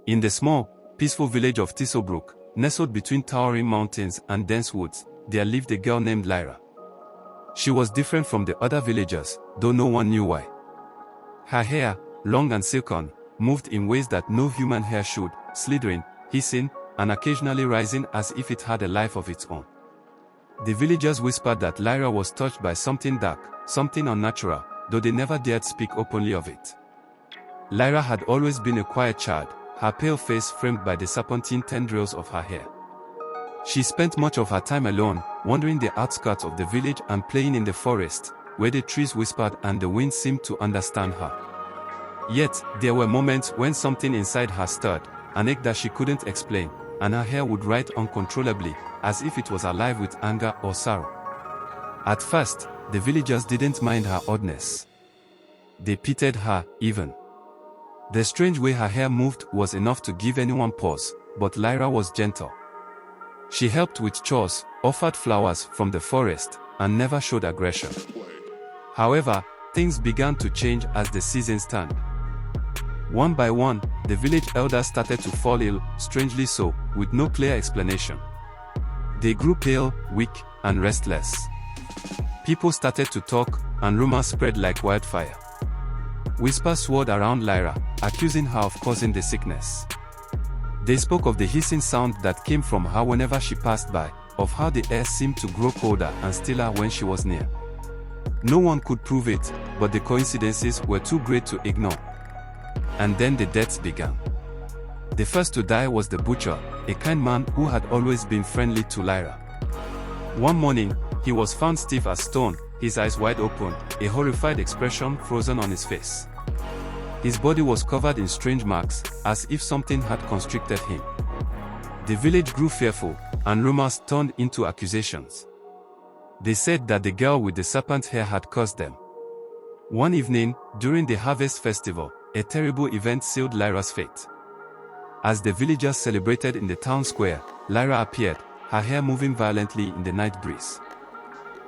In the small, peaceful village of Thistlebrook, nestled between towering mountains and dense woods, there lived a girl named Lyra. She was different from the other villagers, though no one knew why. Her hair, long and silken, moved in ways that no human hair should, slithering, hissing, and occasionally rising as if it had a life of its own. The villagers whispered that Lyra was touched by something dark, something unnatural, though they never dared speak openly of it. Lyra had always been a quiet child, her pale face framed by the serpentine tendrils of her hair. She spent much of her time alone, wandering the outskirts of the village and playing in the forest, where the trees whispered and the wind seemed to understand her. Yet, there were moments when something inside her stirred, an ache that she couldn't explain, and her hair would writhe uncontrollably, as if it was alive with anger or sorrow. At first, the villagers didn't mind her oddness. They pitied her, even. The strange way her hair moved was enough to give anyone pause, but Lyra was gentle. She helped with chores, offered flowers from the forest, and never showed aggression. However, things began to change as the seasons turned. One by one, the village elders started to fall ill, strangely so, with no clear explanation. They grew pale, weak, and restless. People started to talk, and rumors spread like wildfire. Whispers swirled around Lyra, accusing her of causing the sickness. They spoke of the hissing sound that came from her whenever she passed by, of how the air seemed to grow colder and stiller when she was near. No one could prove it, but the coincidences were too great to ignore. And then the deaths began. The first to die was the butcher, a kind man who had always been friendly to Lyra. One morning, he was found stiff as stone, his eyes wide open, a horrified expression frozen on his face. His body was covered in strange marks, as if something had constricted him. The village grew fearful, and rumors turned into accusations. They said that the girl with the serpent hair had caused them. One evening, during the harvest festival, a terrible event sealed Lyra's fate. As the villagers celebrated in the town square, Lyra appeared, her hair moving violently in the night breeze.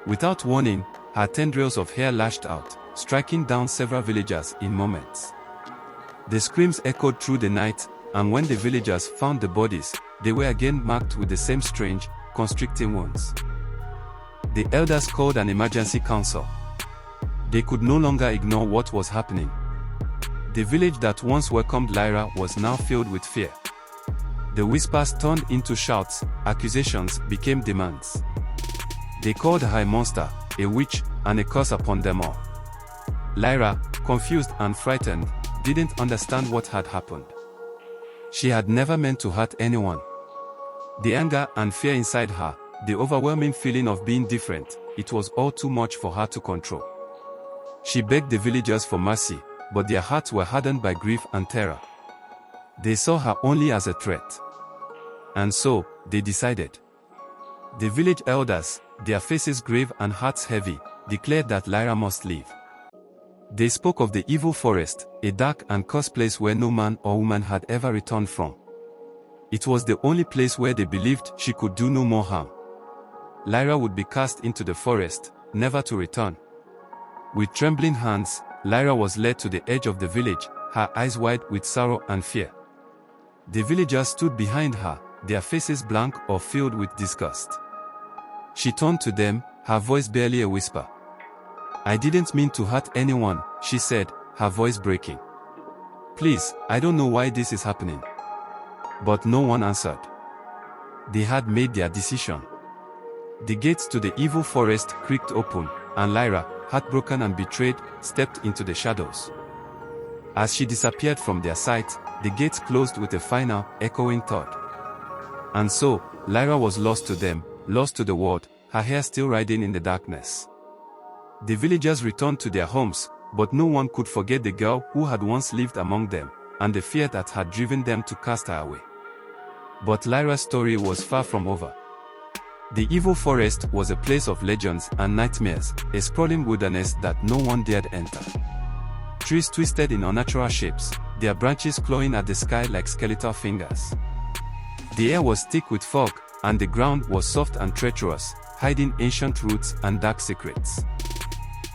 Without warning, her tendrils of hair lashed out, striking down several villagers in moments. The screams echoed through the night, and when the villagers found the bodies, they were again marked with the same strange, constricting wounds. The elders called an emergency council. They could no longer ignore what was happening. The village that once welcomed Lyra was now filled with fear. The whispers turned into shouts, accusations became demands. They called her a monster, a witch, and a curse upon them all. Lyra, confused and frightened, didn't understand what had happened. She had never meant to hurt anyone. The anger and fear inside her, the overwhelming feeling of being different, it was all too much for her to control. She begged the villagers for mercy, but their hearts were hardened by grief and terror. They saw her only as a threat. And so, they decided. The village elders, their faces grave and hearts heavy, declared that Lyra must leave. They spoke of the evil forest, a dark and cursed place where no man or woman had ever returned from. It was the only place where they believed she could do no more harm. Lyra would be cast into the forest, never to return. With trembling hands, Lyra was led to the edge of the village, her eyes wide with sorrow and fear. The villagers stood behind her, their faces blank or filled with disgust. She turned to them, her voice barely a whisper. "I didn't mean to hurt anyone," she said, her voice breaking. "Please, I don't know why this is happening." But no one answered. They had made their decision. The gates to the evil forest creaked open, and Lyra, heartbroken and betrayed, stepped into the shadows. As she disappeared from their sight, the gates closed with a final, echoing thud. And so, Lyra was lost to them, lost to the world, her hair still riding in the darkness. The villagers returned to their homes, but no one could forget the girl who had once lived among them, and the fear that had driven them to cast her away. But Lyra's story was far from over. The evil forest was a place of legends and nightmares, a sprawling wilderness that no one dared enter. Trees twisted in unnatural shapes, their branches clawing at the sky like skeletal fingers. The air was thick with fog, and the ground was soft and treacherous, hiding ancient roots and dark secrets.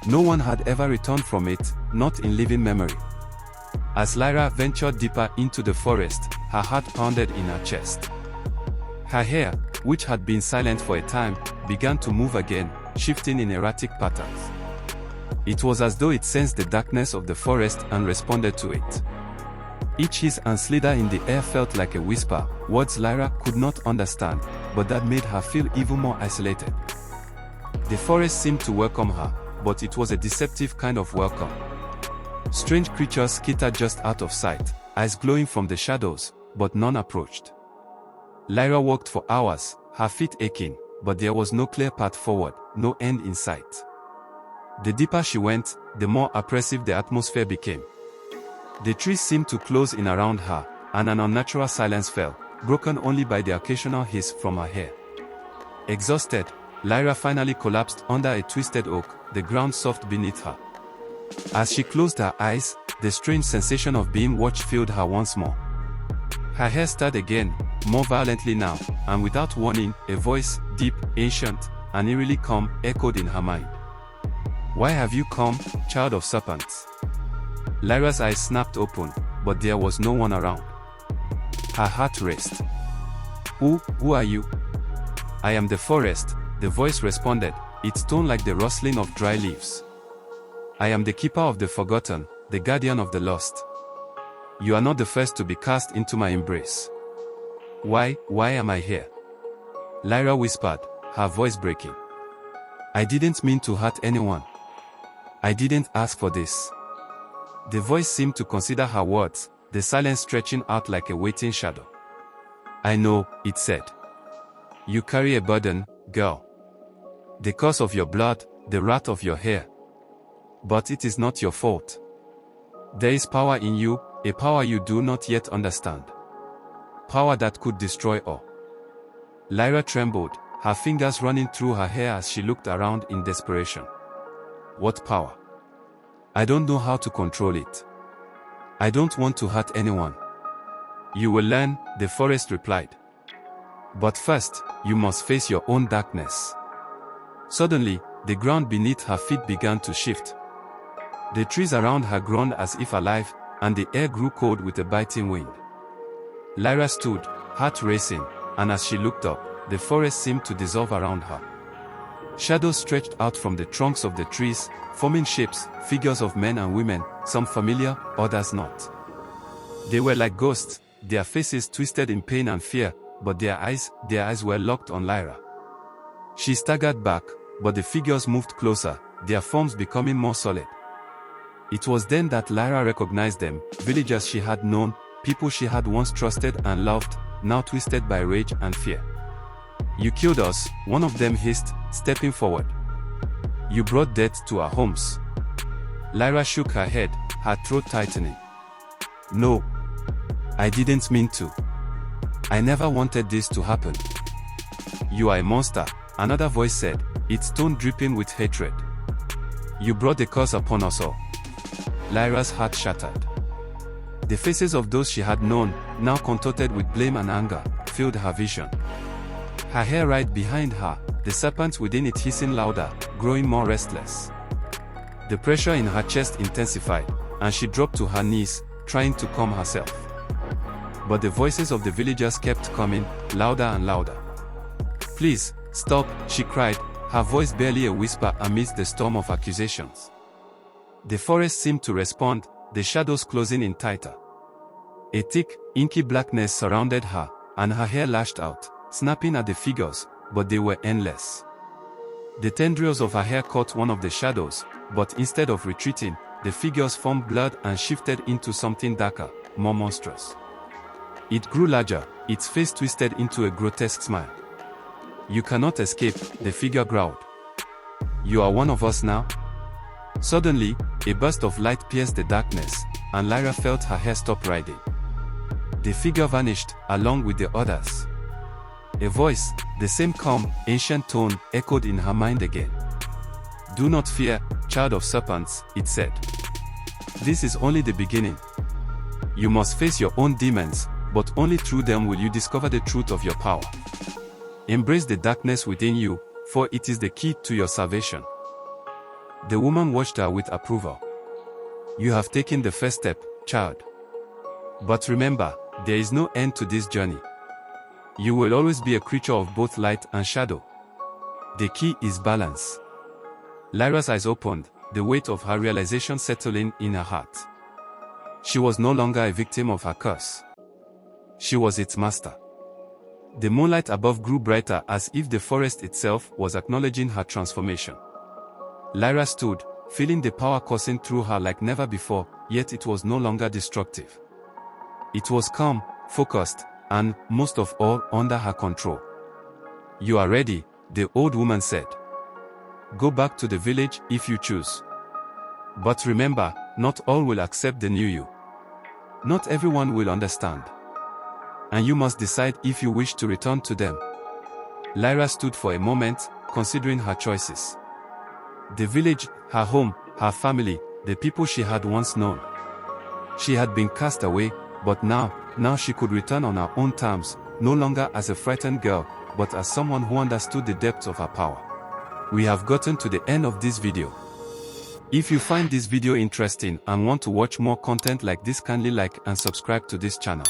No one had ever returned from it, not in living memory. As Lyra ventured deeper into the forest, her heart pounded in her chest. Her hair, which had been silent for a time, began to move again, shifting in erratic patterns. It was as though it sensed the darkness of the forest and responded to it. Each hiss and slither in the air felt like a whisper, words Lyra could not understand, but that made her feel even more isolated. The forest seemed to welcome her, but it was a deceptive kind of welcome. Strange creatures skittered just out of sight, eyes glowing from the shadows, but none approached. Lyra walked for hours, her feet aching, but there was no clear path forward, no end in sight. The deeper she went, the more oppressive the atmosphere became. The trees seemed to close in around her, and an unnatural silence fell, broken only by the occasional hiss from her hair. Exhausted, Lyra finally collapsed under a twisted oak, the ground soft beneath her. As she closed her eyes, the strange sensation of being watched filled her once more. Her hair stirred again, more violently now, and without warning, a voice, deep, ancient, and eerily calm, echoed in her mind. "Why have you come, child of serpents?" Lyra's eyes snapped open, but there was no one around. Her heart raced. Who are you?" "I am the forest," the voice responded, its tone like the rustling of dry leaves. "I am the keeper of the forgotten, the guardian of the lost. You are not the first to be cast into my embrace." Why am I here?" Lyra whispered, her voice breaking. "I didn't mean to hurt anyone. I didn't ask for this." The voice seemed to consider her words, the silence stretching out like a waiting shadow. "I know," it said. "You carry a burden, girl. The curse of your blood, the wrath of your hair. But it is not your fault. There is power in you, a power you do not yet understand. Power that could destroy all." Lyra trembled, her fingers running through her hair as she looked around in desperation. "What power? I don't know how to control it. I don't want to hurt anyone." "You will learn," the forest replied. "But first, you must face your own darkness." Suddenly, the ground beneath her feet began to shift. The trees around her groaned as if alive, and the air grew cold with a biting wind. Lyra stood, heart racing, and as she looked up, the forest seemed to dissolve around her. Shadows stretched out from the trunks of the trees, forming shapes, figures of men and women, some familiar, others not. They were like ghosts, their faces twisted in pain and fear, but their eyes were locked on Lyra. She staggered back, but the figures moved closer, their forms becoming more solid. It was then that Lyra recognized them, villagers she had known, people she had once trusted and loved, now twisted by rage and fear. "You killed us," one of them hissed, stepping forward. "You brought death to our homes." Lyra shook her head, her throat tightening. "No. I didn't mean to. I never wanted this to happen." "You are a monster," another voice said, its tone dripping with hatred. "You brought the curse upon us all." Lyra's heart shattered. The faces of those she had known, now contorted with blame and anger, filled her vision. Her hair right behind her, the serpent within it hissing louder, growing more restless. The pressure in her chest intensified, and she dropped to her knees, trying to calm herself. But the voices of the villagers kept coming, louder and louder. "Please, stop," she cried, her voice barely a whisper amidst the storm of accusations. The forest seemed to respond, the shadows closing in tighter. A thick, inky blackness surrounded her, and her hair lashed out, snapping at the figures, but they were endless. The tendrils of her hair caught one of the shadows, but instead of retreating, the figures formed blood and shifted into something darker, more monstrous. It grew larger, its face twisted into a grotesque smile. "You cannot escape," the figure growled. "You are one of us now?" Suddenly, a burst of light pierced the darkness, and Lyra felt her hair stop riding. The figure vanished, along with the others. A voice, the same calm, ancient tone, echoed in her mind again. "Do not fear, child of serpents," it said. "This is only the beginning. You must face your own demons, but only through them will you discover the truth of your power. Embrace the darkness within you, for it is the key to your salvation." The woman watched her with approval. "You have taken the first step, child. But remember, There is no end to this journey. You will always be a creature of both light and shadow. The key is balance. Lyra's eyes opened, the weight of her realization settling in her heart. She was no longer a victim of her curse. She was its master. The moonlight above grew brighter as if the forest itself was acknowledging her transformation. Lyra stood, feeling the power coursing through her like never before, yet it was no longer destructive. It was calm, focused, and, most of all, under her control. "You are ready," the old woman said. "Go back to the village if you choose. But remember, not all will accept the new you. Not everyone will understand. And you must decide if you wish to return to them." Lyra stood for a moment, considering her choices. The village, her home, her family, the people she had once known. She had been cast away, but now she could return on her own terms, no longer as a frightened girl, but as someone who understood the depths of her power. We have gotten to the end of this video. If you find this video interesting and want to watch more content like this, kindly like and subscribe to this channel.